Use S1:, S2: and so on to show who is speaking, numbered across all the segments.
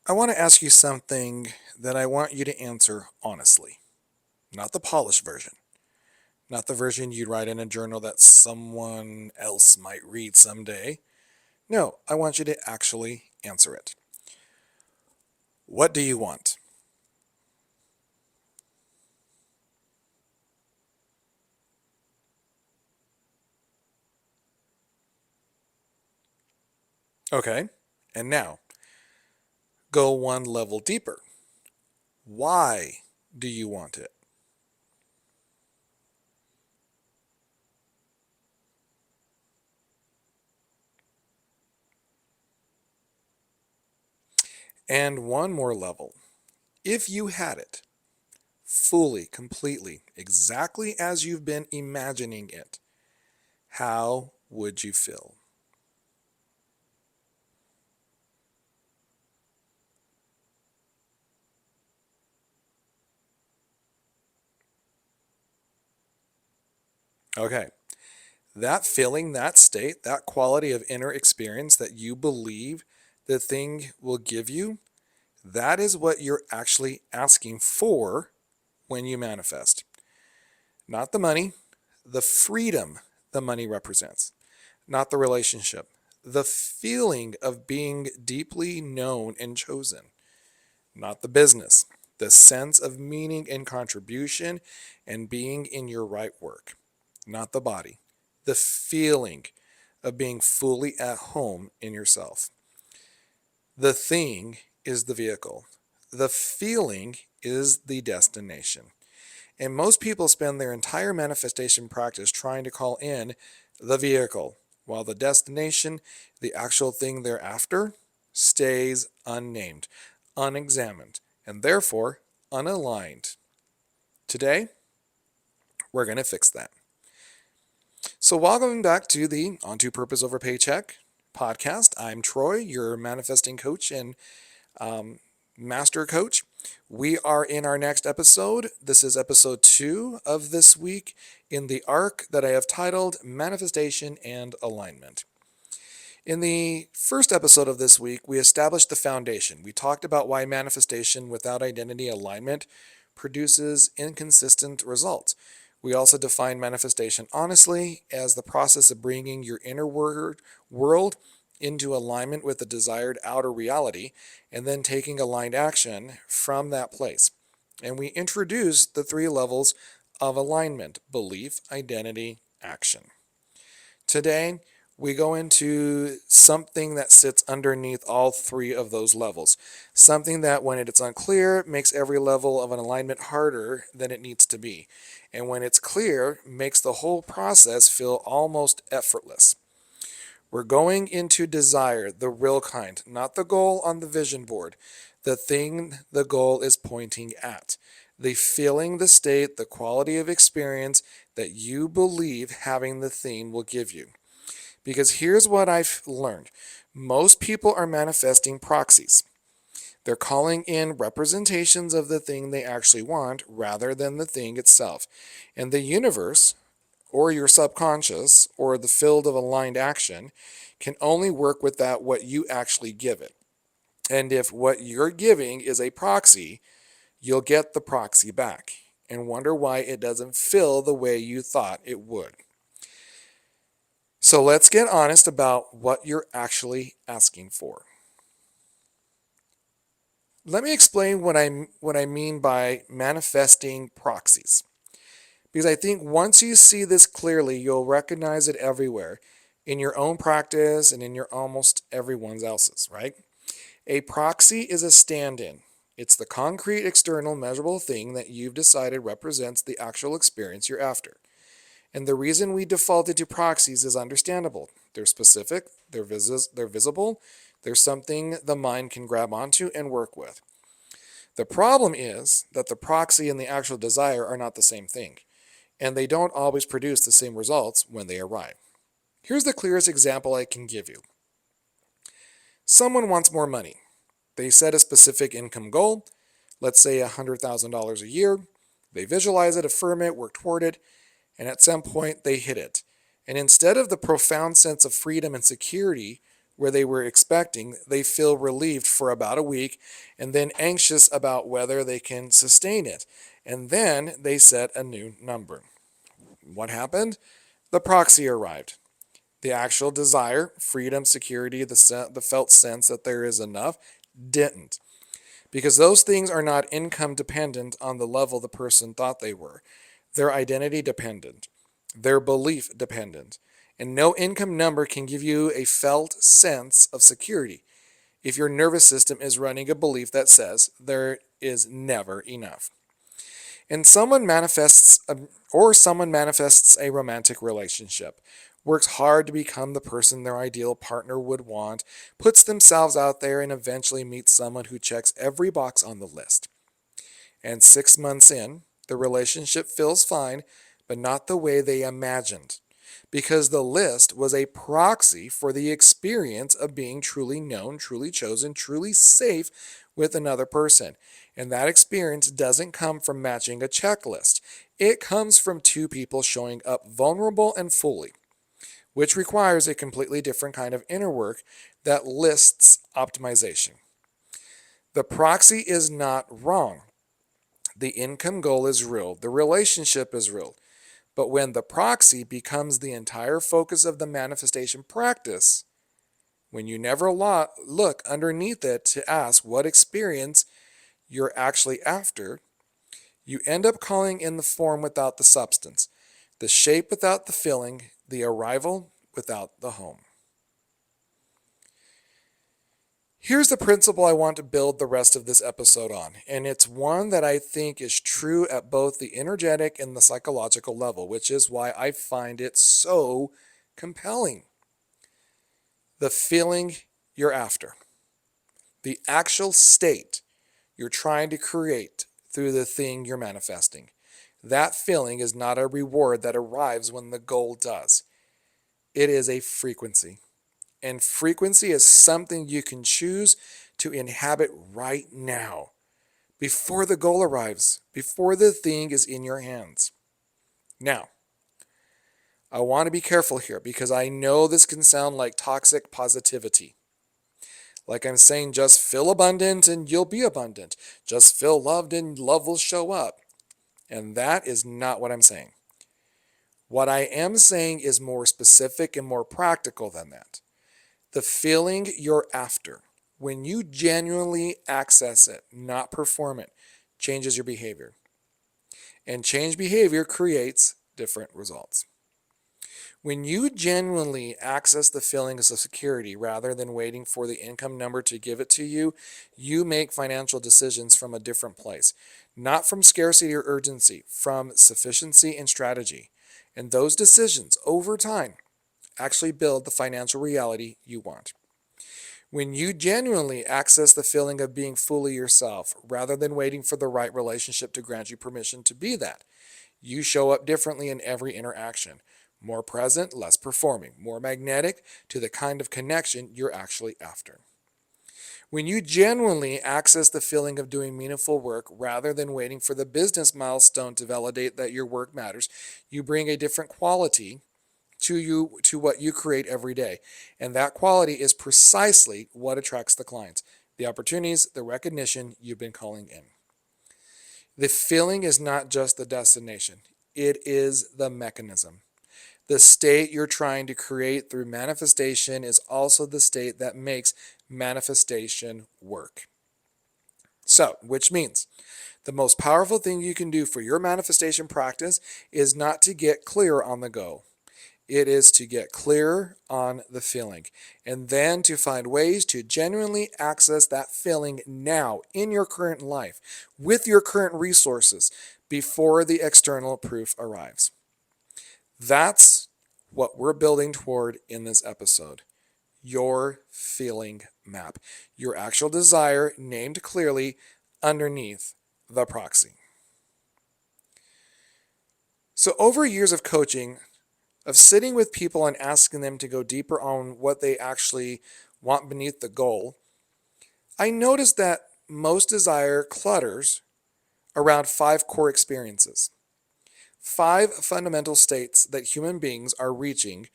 S1: I want to ask you something that I want you to answer honestly, not the polished version, not the version you'd write in a journal that someone else might read someday. No, I want you to actually answer it. What do you want? Okay, and now go one level deeper. Why do you want it? And one more level. If you had it, fully, completely, exactly as you've been imagining it, how would you feel? Okay, that feeling, that state, that quality of inner experience that you believe the thing will give you, that is what you're actually asking for when you manifest. Not the money, the freedom the money represents, not the relationship, the feeling of being deeply known and chosen, not the business, the sense of meaning and contribution and being in your right work, not the body, the feeling of being fully at home in yourself. The thing is the vehicle. The feeling is the destination. And most people spend their entire manifestation practice trying to call in the vehicle, while the destination, the actual thing they're after, stays unnamed, unexamined, and therefore unaligned. Today, we're going to fix that. So, welcome back to the Onto Purpose Over Paycheck podcast. I'm Troy, your manifesting coach and um, master coach. We are in our next episode. This is episode 2 of this week in the arc that I have titled Manifestation and Alignment. In the first episode of this week, we established the foundation. We talked about why manifestation without identity alignment produces inconsistent results. We also defined manifestation honestly as the process of bringing your inner world into alignment with the desired outer reality and then taking aligned action from that place. And we introduced the 3 levels of alignment: belief, identity, action. Today, we go into something that sits underneath all 3 of those levels. Something that, when it's unclear, makes every level of an alignment harder than it needs to be. And when it's clear, makes the whole process feel almost effortless. We're going into desire, the real kind, not the goal on the vision board, the thing the goal is pointing at. The feeling, the state, the quality of experience that you believe having the thing will give you. Because here's what I've learned: most people are manifesting proxies. They're calling in representations of the thing they actually want rather than the thing itself. And the universe, or your subconscious, or the field of aligned action, can only work with that what you actually give it. And if what you're giving is a proxy, you'll get the proxy back and wonder why it doesn't feel the way you thought it would. So let's get honest about what you're actually asking for. Let me explain what I mean by manifesting proxies. Because I think once you see this clearly, you'll recognize it everywhere in your own practice and in your almost everyone else's, right? A proxy is a stand-in. It's the concrete, external, measurable thing that you've decided represents the actual experience you're after. And the reason we defaulted to proxies is understandable. They're specific, they're visible, they're something the mind can grab onto and work with. The problem is that the proxy and the actual desire are not the same thing, and they don't always produce the same results when they arrive. Here's the clearest example I can give you. Someone wants more money. They set a specific income goal, let's say $100,000 a year. They visualize it, affirm it, work toward it, and at some point they hit it. And instead of the profound sense of freedom and security where they were expecting, they feel relieved for about a week and then anxious about whether they can sustain it. And then they set a new number. What happened? The proxy arrived. The actual desire, freedom, security, the felt sense that there is enough, didn't. Because those things are not income dependent on the level the person thought they were. They're identity dependent. They're belief dependent. And no income number can give you a felt sense of security if your nervous system is running a belief that says there is never enough. And someone manifests a romantic relationship, works hard to become the person their ideal partner would want, puts themselves out there, and eventually meets someone who checks every box on the list. And 6 months in, the relationship feels fine, but not the way they imagined. Because the list was a proxy for the experience of being truly known, truly chosen, truly safe with another person. And that experience doesn't come from matching a checklist. It comes from two people showing up vulnerable and fully, which requires a completely different kind of inner work that lists optimization. The proxy is not wrong. The income goal is real. The relationship is real. But when the proxy becomes the entire focus of the manifestation practice, when you never look underneath it to ask what experience you're actually after, you end up calling in the form without the substance, the shape without the filling, the arrival without the home. Here's the principle I want to build the rest of this episode on, and it's one that I think is true at both the energetic and the psychological level, which is why I find it so compelling. The feeling you're after, the actual state you're trying to create through the thing you're manifesting. That feeling is not a reward that arrives when the goal does. It is a frequency. And frequency is something you can choose to inhabit right now, before the goal arrives, before the thing is in your hands. Now, I want to be careful here because I know this can sound like toxic positivity. Like I'm saying, just feel abundant and you'll be abundant. Just feel loved and love will show up. And that is not what I'm saying. What I am saying is more specific and more practical than that. The feeling you're after, when you genuinely access it, not perform it, changes your behavior. And changed behavior creates different results. When you genuinely access the feelings of security rather than waiting for the income number to give it to you, you make financial decisions from a different place. Not from scarcity or urgency, from sufficiency and strategy. And those decisions, over time, actually build the financial reality you want. When you genuinely access the feeling of being fully yourself, rather than waiting for the right relationship to grant you permission to be that, you show up differently in every interaction. More present, less performing, more magnetic to the kind of connection you're actually after. When you genuinely access the feeling of doing meaningful work rather than waiting for the business milestone to validate that your work matters, you bring a different quality to what you create every day. And that quality is precisely what attracts the clients, the opportunities, the recognition you've been calling in. The feeling is not just the destination. It is the mechanism. The state you're trying to create through manifestation is also the state that makes manifestation work. So, which means the most powerful thing you can do for your manifestation practice is not to get clear on the go. It is to get clear on the feeling and then to find ways to genuinely access that feeling now in your current life with your current resources before the external proof arrives. That's what we're building toward in this episode. Your feeling map. Your actual desire named clearly underneath the proxy. So over years of coaching, of sitting with people and asking them to go deeper on what they actually want beneath the goal, I noticed that most desire clutters around 5 core experiences. 5 fundamental states that human beings are reaching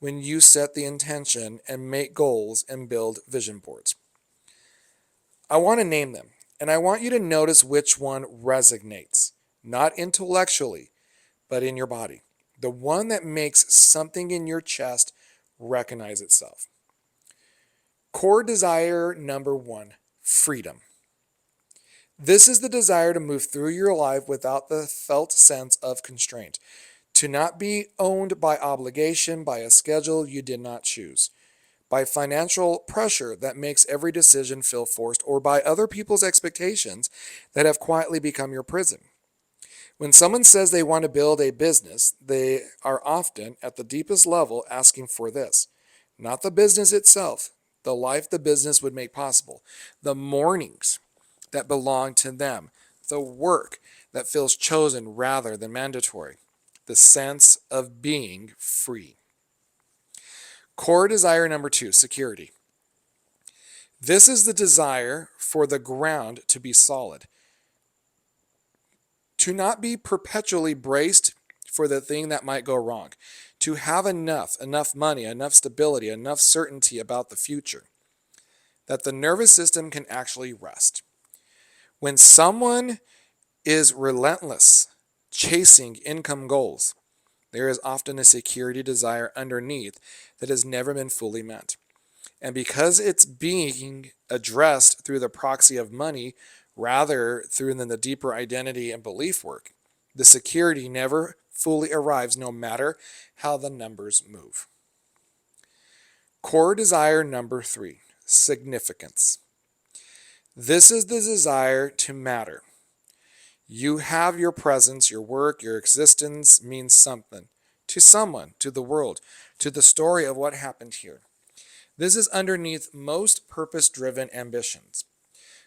S1: when you set the intention and make goals and build vision boards. I want to name them, and I want you to notice which one resonates, not intellectually, but in your body. The one that makes something in your chest recognize itself. Core desire number 1, freedom. This is the desire to move through your life without the felt sense of constraint, to not be owned by obligation, by a schedule you did not choose, by financial pressure that makes every decision feel forced, or by other people's expectations that have quietly become your prison. When someone says they want to build a business, they are often, at the deepest level, asking for this. Not the business itself, the life the business would make possible, the mornings that belong to them, the work that feels chosen rather than mandatory, the sense of being free. Core desire number 2, security. This is the desire for the ground to be solid, to not be perpetually braced for the thing that might go wrong, to have enough money, enough stability, enough certainty about the future, that the nervous system can actually rest. When someone is relentless chasing income goals, there is often a security desire underneath that has never been fully met. And because it's being addressed through the proxy of money rather through than the deeper identity and belief work, the security never fully arrives no matter how the numbers move. Core desire number 3, significance. This is the desire to matter. You have your presence, your work, your existence means something to someone, to the world, to the story of what happened here. This is underneath most purpose-driven ambitions.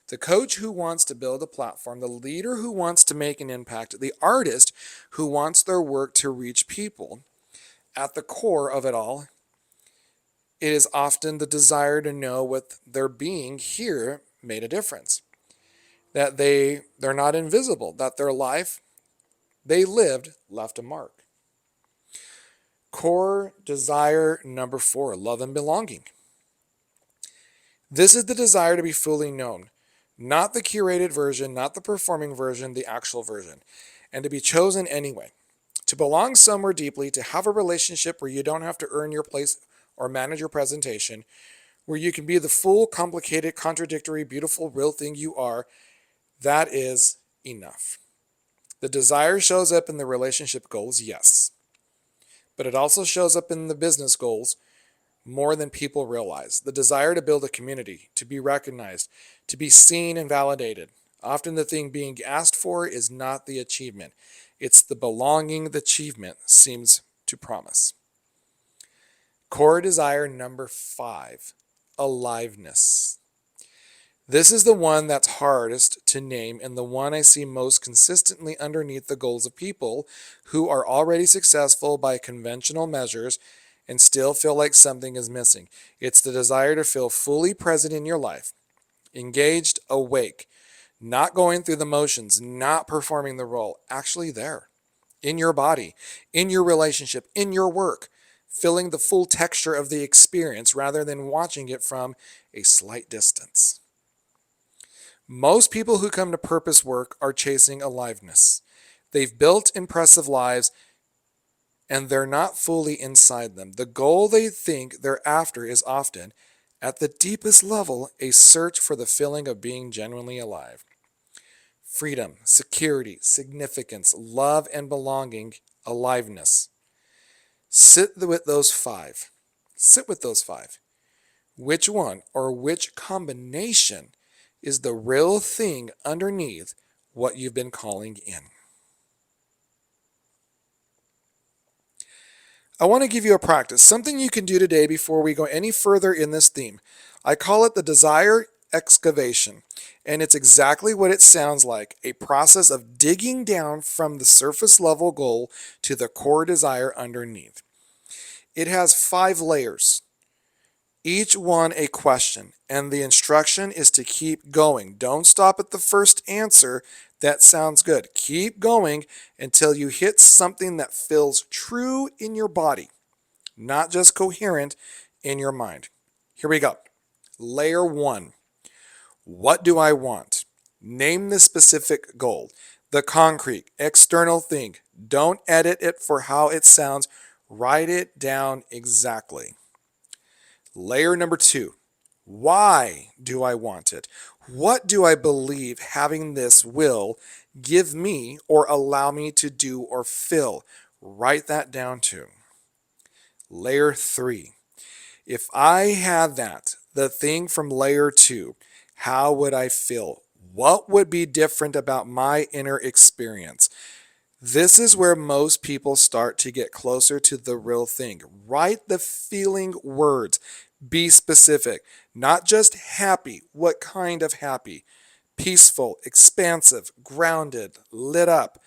S1: The coach who wants to build a platform, the leader who wants to make an impact, the artist who wants their work to reach people, at the core of it all, it is often the desire to know what their being here made a difference. That they're not invisible, that their life they lived left a mark. Core desire number 4, love and belonging. This is the desire to be fully known, not the curated version, not the performing version, the actual version, and to be chosen anyway. To belong somewhere deeply, to have a relationship where you don't have to earn your place or manage your presentation, where you can be the full, complicated, contradictory, beautiful, real thing you are, that is enough. The desire shows up in the relationship goals, yes. But it also shows up in the business goals more than people realize. The desire to build a community, to be recognized, to be seen and validated. Often the thing being asked for is not the achievement. It's the belonging the achievement seems to promise. Core desire number 5, aliveness. This is the one that's hardest to name and the one I see most consistently underneath the goals of people who are already successful by conventional measures and still feel like something is missing. It's the desire to feel fully present in your life, engaged, awake, not going through the motions, not performing the role, actually there, in your body, in your relationship, in your work, feeling the full texture of the experience rather than watching it from a slight distance. Most people who come to purpose work are chasing aliveness. They've built impressive lives and they're not fully inside them. The goal they think they're after is often, at the deepest level, a search for the feeling of being genuinely alive. Freedom, security, significance, love and belonging, aliveness. Sit with those 5. Sit with those 5. Which one or which combination is the real thing underneath what you've been calling in? I want to give you a practice, something you can do today before we go any further in this theme. I call it the desire excavation, and it's exactly what it sounds like, a process of digging down from the surface level goal to the core desire underneath. It has 5 layers, each one a question, and the instruction is to keep going. Don't stop at the first answer. That sounds good. Keep going until you hit something that feels true in your body. not just coherent in your mind. Here we go. Layer 1. What do I want? Name the specific goal, the concrete, external thing. Don't edit it for how it sounds. Write it down exactly. Layer number 2. Why do I want it? What do I believe having this will give me or allow me to do or fill? Write that down too. Layer 3. If I had that, the thing from layer 2, how would I feel? What would be different about my inner experience? This is where most people start to get closer to the real thing. Write the feeling words. Be specific. Not just happy. What kind of happy? Peaceful, expansive, grounded, lit up,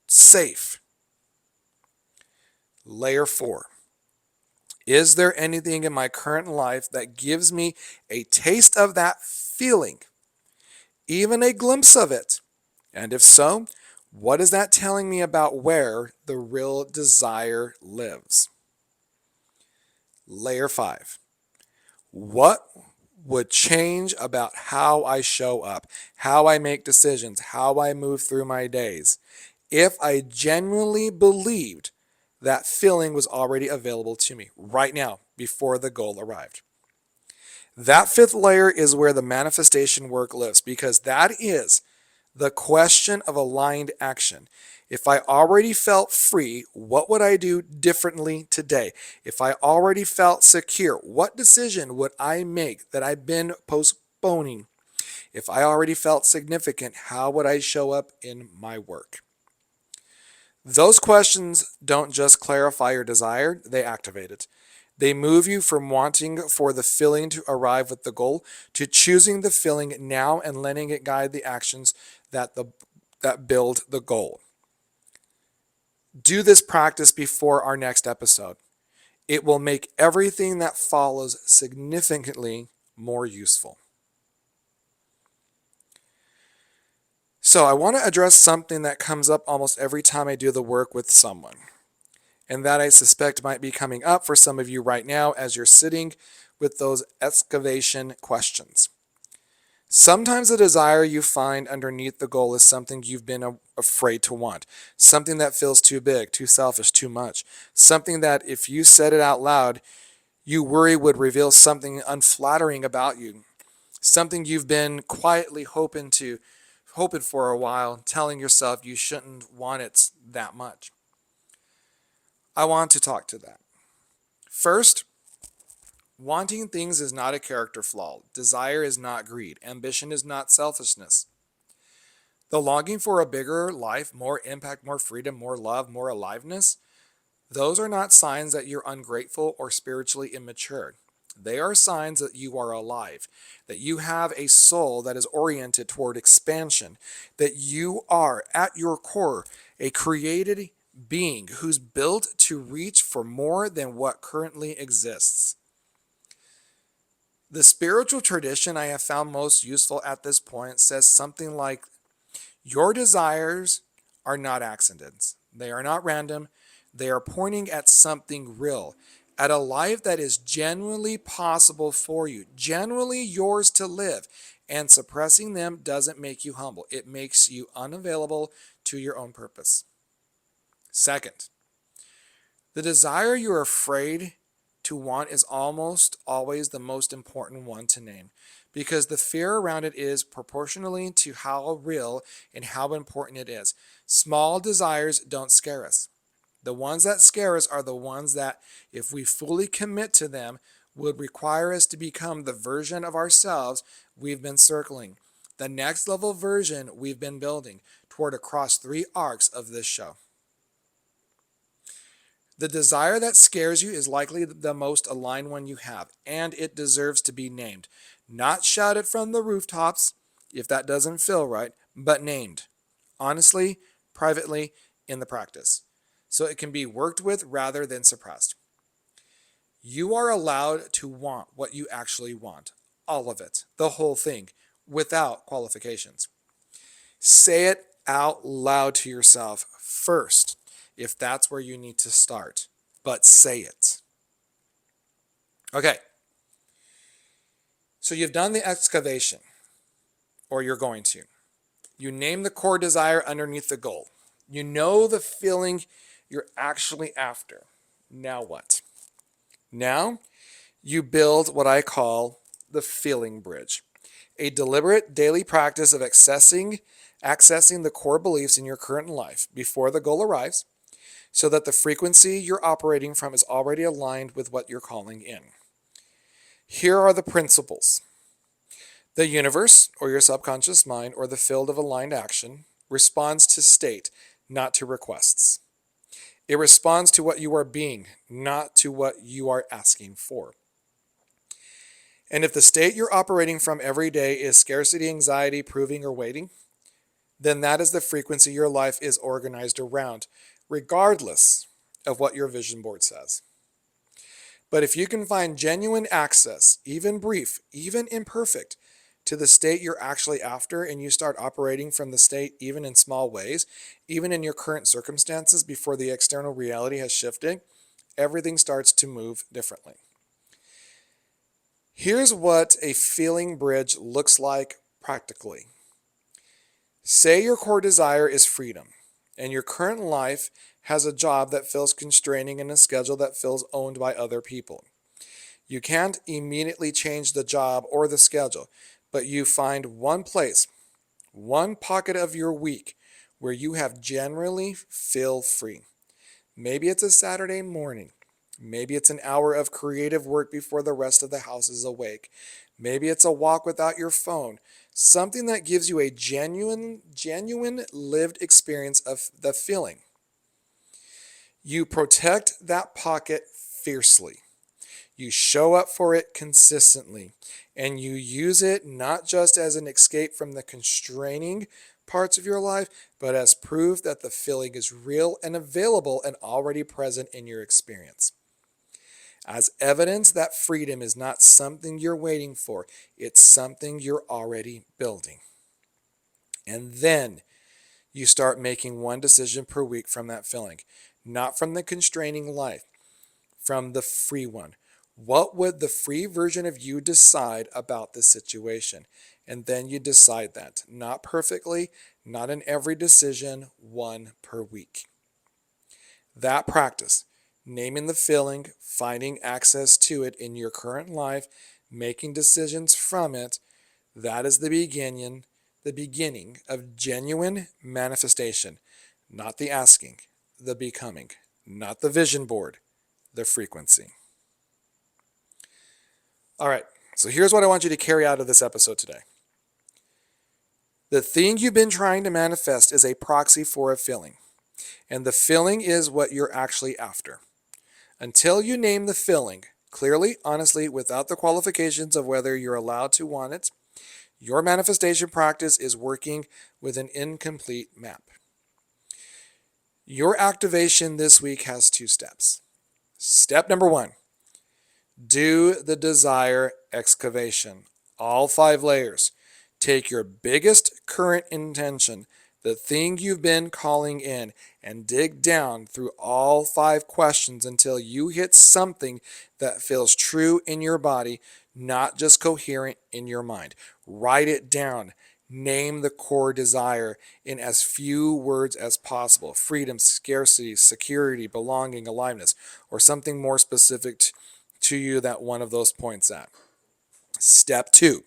S1: safe. Layer 4. Is there anything in my current life that gives me a taste of that feeling? Even a glimpse of it? And if so, what is that telling me about where the real desire lives? Layer 5. What would change about how I show up, how I make decisions, how I move through my days, if I genuinely believed that feeling was already available to me right now before the goal arrived? That fifth layer is where the manifestation work lives, because that is the question of aligned action. If I already felt free, what would I do differently today? If I already felt secure, what decision would I make that I've been postponing? If I already felt significant, how would I show up in my work? Those questions don't just clarify your desire, they activate it. They move you from wanting for the feeling to arrive with the goal to choosing the feeling now and letting it guide the actions that build the goal. Do this practice before our next episode. It will make everything that follows significantly more useful. So I want to address something that comes up almost every time I do the work with someone, and that I suspect might be coming up for some of you right now as you're sitting with those excavation questions. Sometimes the desire you find underneath the goal is something you've been afraid to want, something that feels too big, too selfish, too much, something that if you said it out loud, you worry would reveal something unflattering about you, something you've been quietly hoping for a while, telling yourself you shouldn't want it that much. I want to talk to that. First, wanting things is not a character flaw. Desire is not greed. Ambition is not selfishness. The longing for a bigger life, more impact, more freedom, more love, more aliveness, those are not signs that you're ungrateful or spiritually immature. They are signs that you are alive, that you have a soul that is oriented toward expansion, that you are, at your core, a created being who's built to reach for more than what currently exists. The spiritual tradition I have found most useful at this point says something like, your desires are not accidents. They are not random. They are pointing at something real, at a life that is genuinely possible for you, genuinely yours to live. And suppressing them doesn't make you humble. It makes you unavailable to your own purpose. Second, the desire you're afraid to want is almost always the most important one to name, because the fear around it is proportionally to how real and how important it is. Small desires don't scare us. The ones that scare us are the ones that, if we fully commit to them, would require us to become the version of ourselves we've been circling, the next level version we've been building toward across 3 arcs of this show. The desire that scares you is likely the most aligned one you have, and it deserves to be named. Not shouted from the rooftops, if that doesn't feel right, but named. Honestly, privately, in the practice. So it can be worked with rather than suppressed. You are allowed to want what you actually want. All of it. The whole thing. Without qualifications. Say it out loud to yourself first, if that's where you need to start. But say it. Okay. So you've done the excavation, or you're going to. You name the core desire underneath the goal. You know the feeling you're actually after. Now what? Now you build what I call the feeling bridge, a deliberate daily practice of accessing the core beliefs in your current life before the goal arrives, so that the frequency you're operating from is already aligned with what you're calling in. Here are the principles. The universe, or your subconscious mind, or the field of aligned action, responds to state, not to requests. It responds to what you are being, not to what you are asking for. And if the state you're operating from every day is scarcity, anxiety, proving, or waiting, then that is the frequency your life is organized around, regardless of what your vision board says. But if you can find genuine access, even brief, even imperfect, to the state you're actually after, and you start operating from the state even in small ways, even in your current circumstances before the external reality has shifted, everything starts to move differently. Here's what a feeling bridge looks like practically. Say your core desire is freedom, and your current life has a job that feels constraining and a schedule that feels owned by other people. You can't immediately change the job or the schedule, but you find one place, one pocket of your week where you have generally feel free. Maybe it's a Saturday morning. Maybe it's an hour of creative work before the rest of the house is awake. Maybe it's a walk without your phone. Something that gives you a genuine lived experience of the feeling. You protect that pocket fiercely. You show up for it consistently, and you use it not just as an escape from the constraining parts of your life, but as proof that the feeling is real and available and already present in your experience. As evidence that freedom is not something you're waiting for, it's something you're already building. And then you start making one decision per week from that feeling, not from the constraining life, from the free one. What would the free version of you decide about this situation? And then you decide that, not perfectly, not in every decision, one per week. That practice, naming the feeling, finding access to it in your current life, making decisions from it, that is the beginning of genuine manifestation, not the asking, the becoming, not the vision board, the frequency. All right, so here's what I want you to carry out of this episode today. The thing you've been trying to manifest is a proxy for a feeling, and the feeling is what you're actually after. Until you name the feeling clearly, honestly, without the qualifications of whether you're allowed to want it, your manifestation practice is working with an incomplete map. Your activation this week has 2 steps. Step number 1. Do the desire excavation, all 5 layers. Take your biggest current intention, the thing you've been calling in, and dig down through all 5 questions until you hit something that feels true in your body, not just coherent in your mind. Write it down. Name the core desire in as few words as possible. Freedom, scarcity, security, belonging, aliveness, or something more specific to you that one of those points at. Step 2.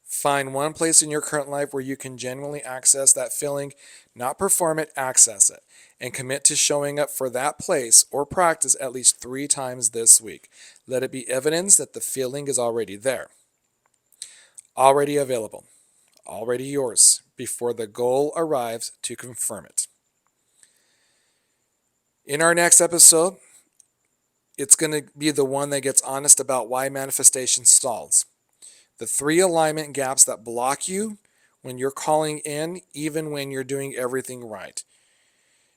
S1: Find one place in your current life where you can genuinely access that feeling, not perform it, access it, and commit to showing up for that place or practice at least 3 times this week. Let it be evidence that the feeling is already there, already available, already yours, before the goal arrives to confirm it. In our next episode, it's going to be the one that gets honest about why manifestation stalls. The 3 alignment gaps that block you when you're calling in, even when you're doing everything right.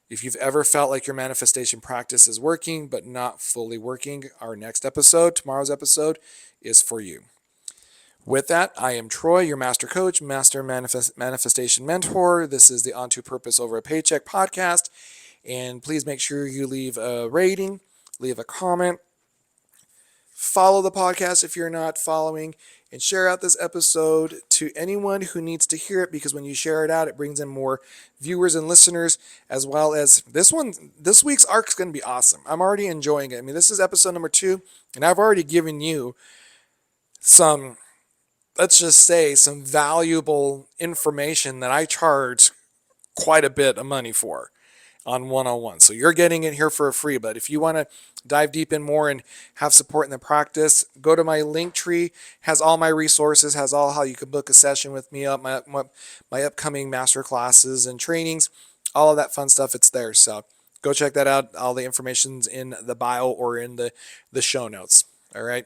S1: If you've ever felt like your manifestation practice is working but not fully working, our next episode, tomorrow's episode, is for you. With that, I am Troy, your master coach, master manifestation mentor. This is the Onto Purpose Over a Paycheck podcast. And please make sure you leave a rating, leave a comment, follow the podcast if you're not following, and share out this episode to anyone who needs to hear it, because when you share it out, it brings in more viewers and listeners, as well as this one. This week's arc is going to be awesome. I'm already enjoying it. I mean, this is episode number 2, and I've already given you some, let's just say, some valuable information that I charge quite a bit of money for on 101. So you're getting it here for free. But if you want to dive deep in more and have support in the practice, go to my link tree. Has all my resources, has all how you can book a session with me, up my upcoming master classes and trainings, all of that fun stuff. It's there. So go check that out. All the information's in the bio or in the show notes. All right.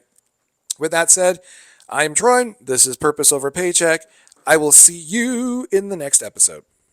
S1: With that said, I'm Troy. This is Purpose Over Paycheck. I will see you in the next episode.